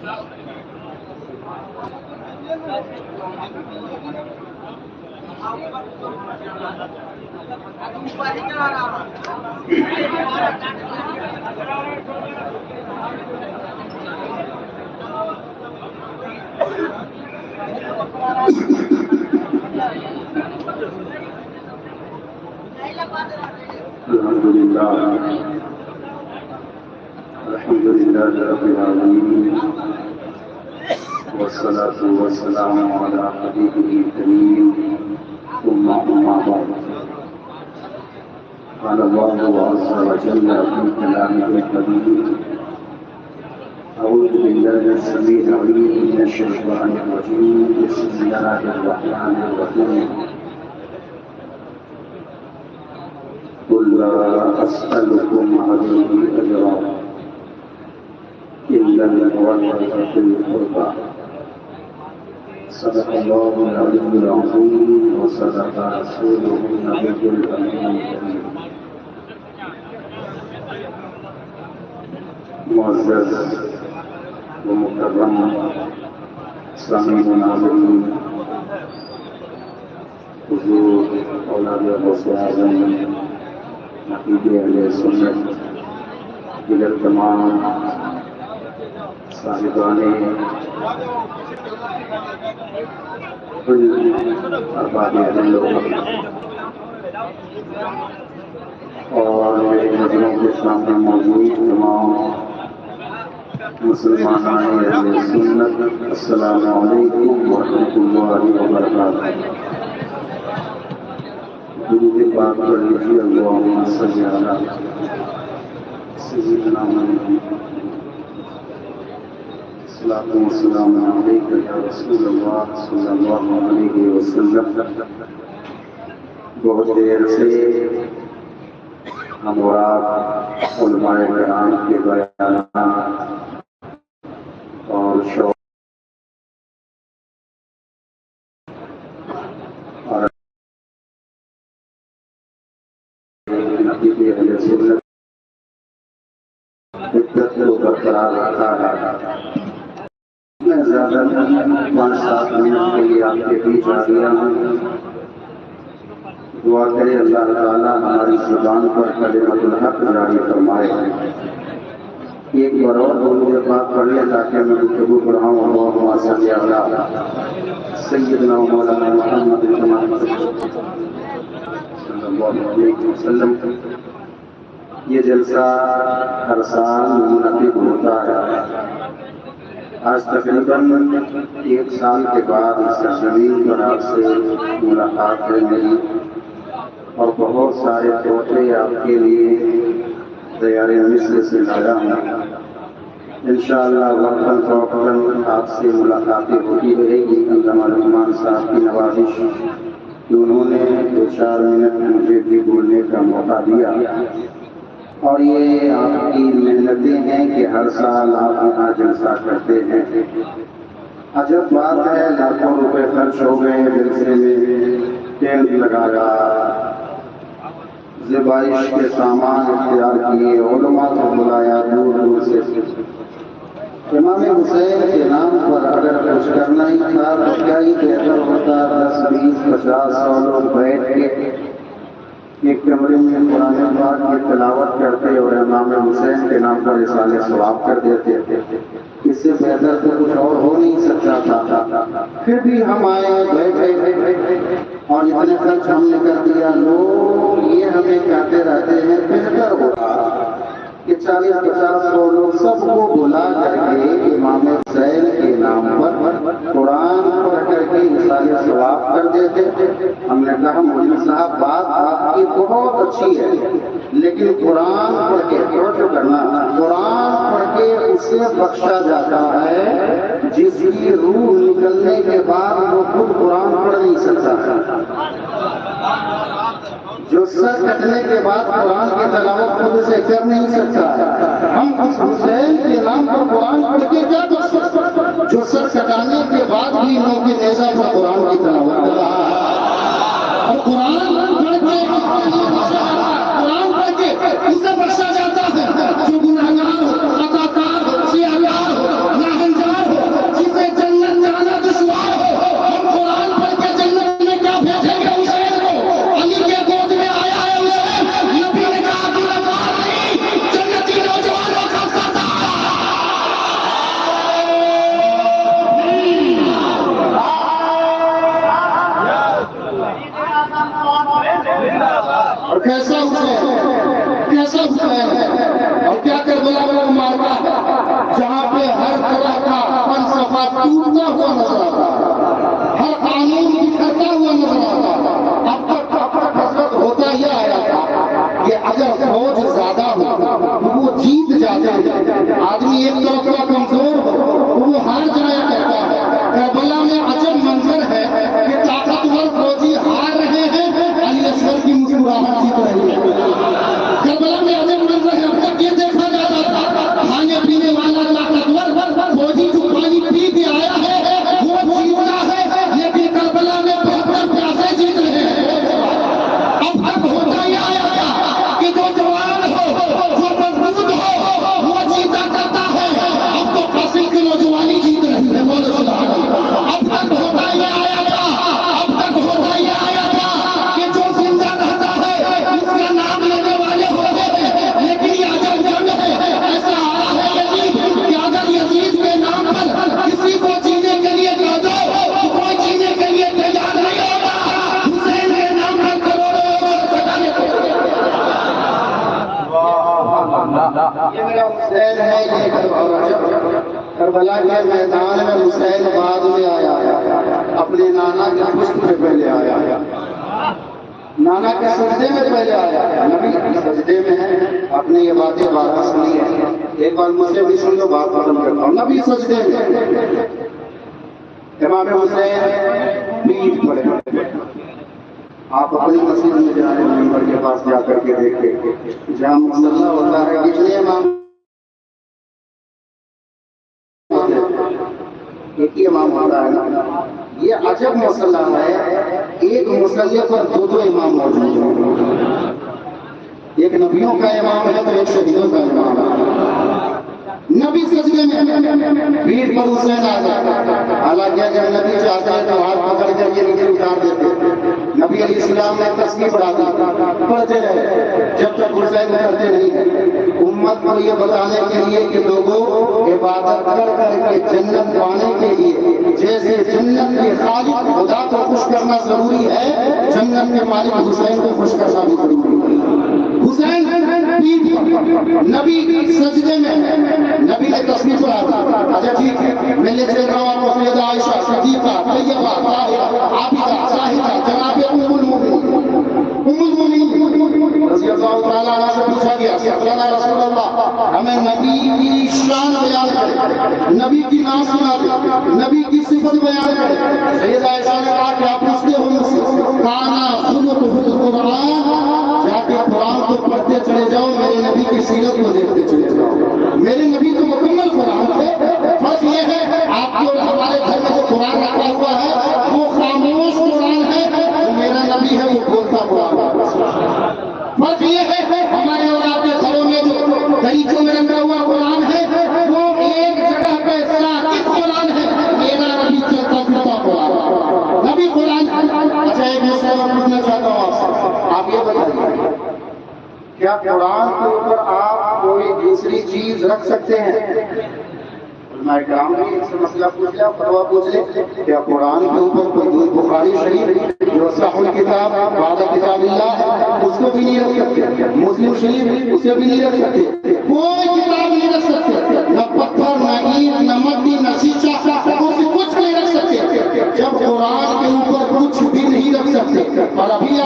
الحمد لله رب العالمين والصلاة والسلام على حبيبه الكريم ثم أما بعد قال الله عز وجل في كلامه القديم أعوذ بالله السميع العليم من الشيطان الرجيم بسم الله الرحمن الرحيم قل لا أسألكم عليه أجرا إلا المودة في القربى صدق الله العلي العظيم وصدق رسوله النبي الأمين الكريم معزز ومكرم سامعین ناظرین حضور اولاد غوث اعظم نقیب اہل سنت دیگر تمام صاحبان ارباب علم اور میری نظروں کے سامنے موجود تمام مسلمان اہل سنت السلام علیکم ورحمۃ اللہ وبرکاتہ۔ درود پاک پڑھ لیجیے اللہم صلی علی سیدنا محمد الصلاۃ والسلام علیک یا رسول اللہ صلی اللہ علیہ وسلم۔ بہت دیر سے ہم اور آپ علماء کرام کے بیانات اور شوق اور نبی اہل سنت عدت کو برقرار رکھا ہے۔ میں زیادہ 5-7 منٹ کے لیے آپ کے بیچ آ گیا ہوں۔ دعا کرے اللہ تعالیٰ ہماری زبان پر کلمۃ الحق جاری فرمائے۔ ایک بار اور درود پاک پڑھ لیں تاکہ میں گفتگو بڑھاؤں۔ اللہم صلی علی سیدنا مولانا محمد صلی اللہ علیہ وسلم۔ یہ جلسہ ہر سال منعقد ہوتا ہے۔ آج تقریباً 1 سال کے بعد سرزمین پر آپ سے ملاقات ہے میری، اور بہت سارے تحفے آپ کے لیے تیار مثل سے لایا ہوں۔ انشاءاللہ وقتاً فوقتاً آپ سے ملاقاتیں ہوتی رہے گی۔ علامہ رحمان صاحب کی نوازش کہ انہوں نے 2-4 منٹ مجھے بھی بولنے کا موقع دیا، اور یہ آپ کی محنتیں ہیں کہ ہر سال آپ یہاں جلسہ کرتے ہیں۔ عجب بات ہے، لاکھوں روپے خرچ ہو گئے جلسے میں، ٹینٹ لگایا، زیبائش کے سامان اختیار کیے، علماء کو بلایا دور دور سے۔ امام حسین کے نام پر اگر کچھ کرنا ہی تھا تو کیا ہی بہتر ہوتا 10 20 50 100 لوگ بیٹھ کے ایک کمرے میں قرآن پاک کی تلاوت کرتے اور امام حسین کے نام پر اصالہ ثواب کر دیتے تھے۔ اس سے بہتر تو کچھ اور ہو نہیں سکتا تھا۔ پھر بھی ہم آئے بیٹھے اور اتنے خرچ ہم نے کر دیا۔ لوگ یہ ہمیں کہتے رہتے ہیں بہتر ہوگا کہ 40-50 لوگ سب کو بلا کر کے امام حسین کے نام پر قرآن پڑھ کر کے اصالہ ثواب کر دیتے۔ ہم نے کہا مولوی صاحب بات آپ کی بہت اچھی ہے، لیکن قرآن پڑھ کے کرنا، قرآن پڑھ کے اسے بخشا جاتا ہے جس کی روح نکلنے کے بعد وہ خود قرآن پڑھ نہیں سکتا ہے، جو سر کٹنے کے بعد قرآن کی تلاوت خود سے کر نہیں سکتا ہے۔ ہم اس حسین کے نام پر قرآن پڑھ کے کیا کر سکتے ہیں جو سر کٹانے کے بعد بھی ان کے نیزہ پر قرآن کی تلاوت کر رہا ہے؟ اور قرآن پڑھ کے اسے بخشا جاتا ہے جو گنہگار ہو، خطاکار ہو، سیاہکار ہو، ناہنجار کربلا کے میدان میں حسین بعد میں آیا، اپنے نانا کے پشت پہ پہلے آیا، نانا کے سجدے میں پہلے آیا، نبی سجدے میں ہے، آپ نے یہ باتیں بارہ سنی ہے، ایک بار مجھ سے بھی سن لو، بات ختم کرتا ہوں، نبی سجدے میں، امام حسین پیٹ پڑے، آپ اپنی مسجد میں جائیں، ممبر کے پاس جا کر کے دیکھیں، جہاں مصلی ہوتا ہے کتنے امام ایک ہی امام ہوتا ہے نا، یہ عجب مسئلہ ہے، ایک مصلی پر دو دو امام موجود ہیں، ایک نبیوں کا امام ہے تو ایک شہیدوں کا امام ہے، نبی سجدے میں بھیڑ پر حسین آ جاتا، حالانکہ اگر نبی چاہتے ہیں تو ہاتھ پکڑ کر کے نیچے اتار دیتے، نبی علیہ السلام نے تسبیح پڑھا دی، پڑھتے رہے جب تک حسین کرتے نہیں، امت کو یہ بتانے کے لیے کہ لوگوں عبادت کر کر کے جنت پانے کے لیے جیسے جنت کے خالق خدا کو خوش کرنا ضروری ہے، جنت کے مالک حسین کو خوش کرنا بھی ضروری ہے۔ حسین نبی سجدے میں، نبی نے تسبیح پڑھا، اچھا ٹھیک ہے، میں لے چل رہا ہوں آپ کو، سیدہ عائشہ صدیقہ طیبہ طاہرہ عابدہ زاہدہ جناب ام المؤمنین رضی اللہ تعالیٰ عنہ سے پوچھا گیا، سیدنا رسول اللہ ہمیں نبی کی شان بیان کرے، نبی کی نام سنا دے، نبی کی صفت بیان کرے، سیدہ عائشہ نے کہا کیا پوچھتے ہو مجھ سے، کانا خلقہ القرآن، جا کے قرآن کو پڑھتے چلے جاؤ، میرے نبی کی سیرت کو دیکھتے چلے جاؤ، میرے نبی تو مکمل قرآن تھے، فرق یہ ہے آپ کی اور ہمارے گھر میں جو قرآن رکھا ہوا ہے وہ خاموش قرآن ہے، جو میرا نبی ہے وہ بولتا قرآن ہے، فرق یہ ہے ہمارے اور آپ کے گھروں میں جو دریچوں میں رکھا ہوا قرآن ہے وہ ایک جگہ پہ ساکت قرآن ہے، میرا نبی چلتا پھرتا قرآن، نبی قرآن۔ اچھا ایک مسئلہ میں پوچھنا چاہتا ہوں آپ یہ بتائیے کیا قرآن کے اوپر آپ کوئی دوسری چیز رکھ سکتے ہیں؟ علماء کرام نے اس سے مسئلہ پوچھ لیا، فتویٰ پوچھ لے، کیا قرآن کے اوپر کوئی بخاری شریف جو صح الکتاب بعد کتاب اللہ ہے اس کو بھی نہیں رکھ سکتے، مسلم شریف اسے بھی نہیں رکھ سکتے، کوئی کتاب نہیں رکھ سکتے، نہ پتھر نہ اینٹ نہ مٹی نہ شیشہ کچھ نہیں رکھ سکتے، جب قرآن کے اوپر کچھ بھی نہیں رکھ سکتے، اور ابھی